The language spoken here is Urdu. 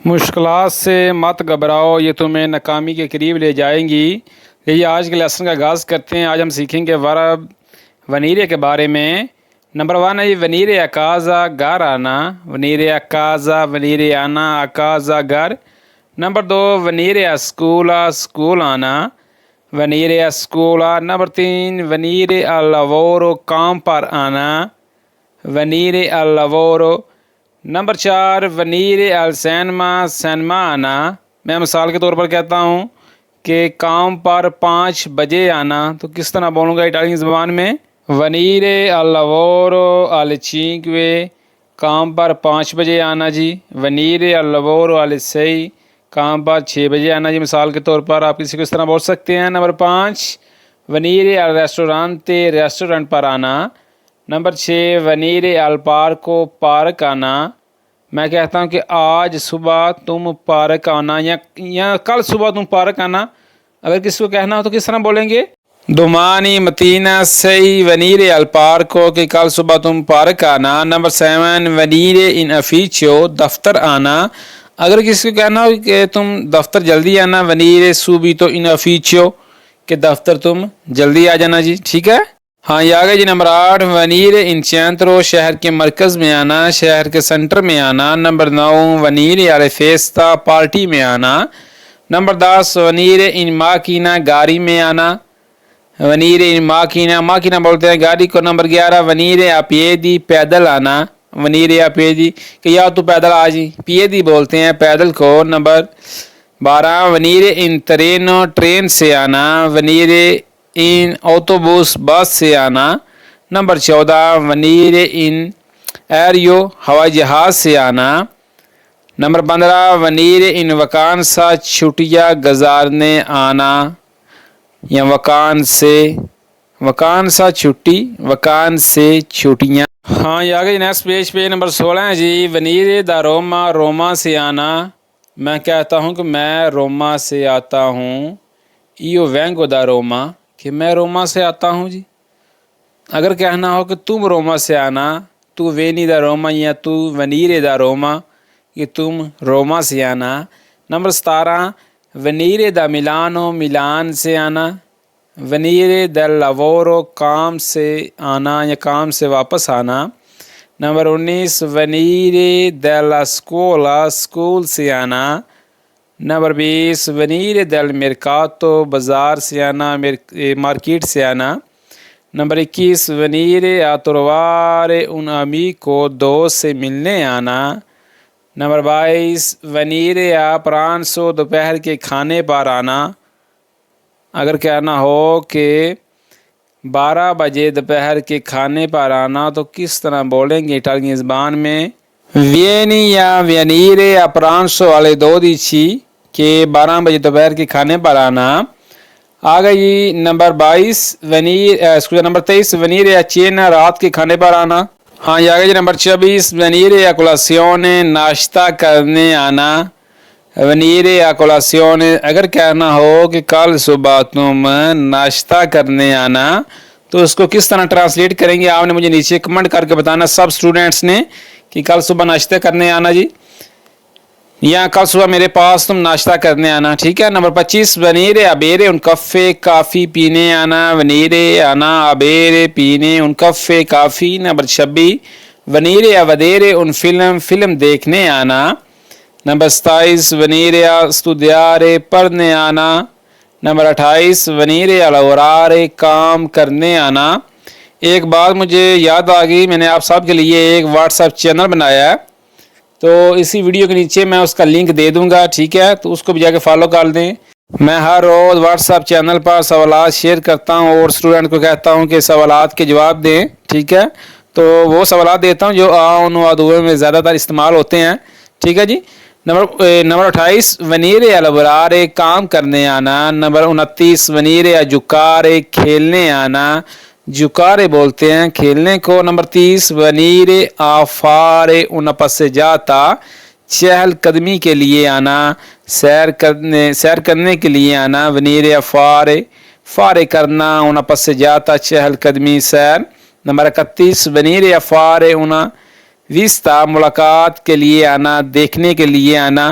مشکلات سے مت گھبراؤ، یہ تمہیں ناکامی کے قریب لے جائیں گی۔ یہ آج کے لیسن کا آغاز کرتے ہیں۔ آج ہم سیکھیں گے ورب ونیرے کے بارے میں۔ نمبر 1 ہے ونیرے اکازا گھر آنا، ونیرے اکازا ونیرے آنا، اکازا گھر۔ نمبر 2 ونیرے اسکولا اسکول آنا، ونیرے اسکولا۔ نمبر 3 ونیرے اللاورو کام پر آنا، ونیرے اللاورو۔ نمبر 4 ونیرے السینما سینما آنا۔ میں مثال کے طور پر کہتا ہوں کہ کام پر 5 بجے آنا، تو کس طرح بولوں گا اٹالین زبان میں؟ ونیرے اللاورو alle 5، کام پر 5 بجے آنا جی۔ ونیرے اللاورو alle 6، کام پر 6 بجے آنا جی۔ مثال کے طور پر آپ کسی کو اس طرح بول سکتے ہیں۔ نمبر 5 ونیرے الریسٹورانتے ریسٹورنٹ پر آنا۔ نمبر 6 ونیرے الپارکو پارک آنا۔ میں کہتا ہوں کہ آج صبح تم پارک آنا یا کل صبح تم پارک آنا۔ اگر کسی کو کہنا ہو تو کس طرح بولیں گے؟ دومانی متینہ سی ونیرے الپارکو، کہ کل صبح تم پارک آنا۔ نمبر 7 ونیرے ان افیچو دفتر آنا۔ اگر کسی کو کہنا ہو کہ تم دفتر جلدی آنا، ونیرے سوبیتو ان افیچو، کہ دفتر تم جلدی آ جانا جی۔ ٹھیک ہے، ہاں یہ آگے جی۔ نمبر 8 ونیرے ان چینترو، شہر کے مرکز میں آنا، شہر کے سینٹر میں آنا۔ نمبر 9 ونیرے ارے فیستا، پارٹی میں آنا۔ نمبر 10 ونیرے ان ماکینہ، گاڑی میں آنا، ونیرے ان ماکینہ، ماکینہ بولتے ہیں گاڑی کو۔ نمبر 11 ونیرے اپیدی، پیدل آنا، ونیرے اپیدی، کہ یا تو پیدل آ جی، پیدی بولتے ہیں پیدل کو۔ نمبر 12 ونیرے ان ترینو، ٹرین سے آنا، ونیرے ان اوتوبوس، بس سے آنا۔ نمبر 14 ونیرے ان ایریو، ہوائی جہاز سے آنا۔ نمبر 15 ونیرے ان وکانسا، چھٹیاں گزارنے آنا، یا وکان سے، وکانسا چھٹی، وکان سے چھٹیاں۔ ہاں یہ آگے نیکسٹ پیج پہ نمبر 16 ہے جی۔ ونیرے دا روما، روما سے آنا۔ میں کہتا ہوں کہ میں روما سے آتا ہوں، ایو وینگو دا روما، کہ میں روما سے آتا ہوں جی۔ اگر کہنا ہو کہ تم روما سے آنا، تو وینی دا روما، یا تو ونیرے دا روما، کہ تم روما سے آنا۔ نمبر 17 ونیرے دا ملانو، ملان سے آنا، ونیرے دا لاورو، کام سے آنا یا کام سے واپس آنا۔ نمبر 19 ونیرے دا لا اسکولا، اسکول سے آنا۔ نمبر 20 ونیرے دل مرکاتو، بازار سے آنا، مارکیٹ سے آنا۔ نمبر 21 ونیرے آتروارے ان امیکو، دوست سے ملنے آنا۔ نمبر 22 ونیرے آ پرانسو، دوپہر کے کھانے پر آنا۔ اگر کہنا ہو کہ 12 بجے دوپہر کے کھانے پر آنا، تو کس طرح بولیں گے اٹالین زبان میں؟ وینی یا ونیرے آ پرانسو alle 12، کہ 12 بجے دوپہر کے کھانے پر آنا۔ آگے جی نمبر 22 نمبر 23 ونیرے آ چینا، رات کے کھانے پر آنا۔ ہاں یہ آگے جی نمبر 24 ونیرے آ کولاسیونے، ناشتہ کرنے آنا، ونیرے آ کولاسیونے۔ اگر کہنا ہو کہ کل صبح تم ناشتہ کرنے آنا، تو اس کو کس طرح ٹرانسلیٹ کریں گے؟ آپ نے مجھے نیچے کمنٹ کر کے بتانا سب اسٹوڈنٹس نے، کہ کل صبح ناشتہ کرنے آنا جی، یا کل صبح میرے پاس تم ناشتہ کرنے آنا۔ ٹھیک ہے۔ نمبر 25 ونیرے ابیرے ان کفے، کافی پینے آنا، ونیرے آنا ابیرے، پینے ان کفے، کافی۔ نمبر 26 ونیرے ودیرے ان فلم، فلم دیکھنے آنا۔ نمبر 27 ونیرے استودیارے، پڑھنے آنا۔ نمبر 28 ونیرے الورارے، کام کرنے آنا۔ ایک بات مجھے یاد آ گئی، میں نے آپ سب کے لیے ایک واٹس ایپ چینل بنایا ہے، تو اسی ویڈیو کے نیچے میں اس کا لنک دے دوں گا، ٹھیک ہے، تو اس کو بھی جا کے فالو کر دیں۔ میں ہر روز واٹس ایپ چینل پر سوالات شیئر کرتا ہوں اور اسٹوڈنٹ کو کہتا ہوں کہ سوالات کے جواب دیں، ٹھیک ہے، تو وہ سوالات دیتا ہوں جو آن و ادوے میں زیادہ تر استعمال ہوتے ہیں، ٹھیک ہے جی۔ نمبر 28 ونیرے الورارے، کام کرنے آنا۔ نمبر 29 ونیرے جکارے، کھیلنے آنا، جکارے بولتے ہیں کھیلنے کو۔ نمبر 30 ونیرے آفارے ان پسجاتا، چہل قدمی کے لیے آنا، سیر کرنے کے لیے آنا، ونیرے آفارے، فارے کرنا، ان پسجاتا، چہل قدمی، سیر۔ نمبر 31 ونیرے آفارے ان ویستا، ملاقات کے لیے آنا، دیکھنے کے لیے آنا۔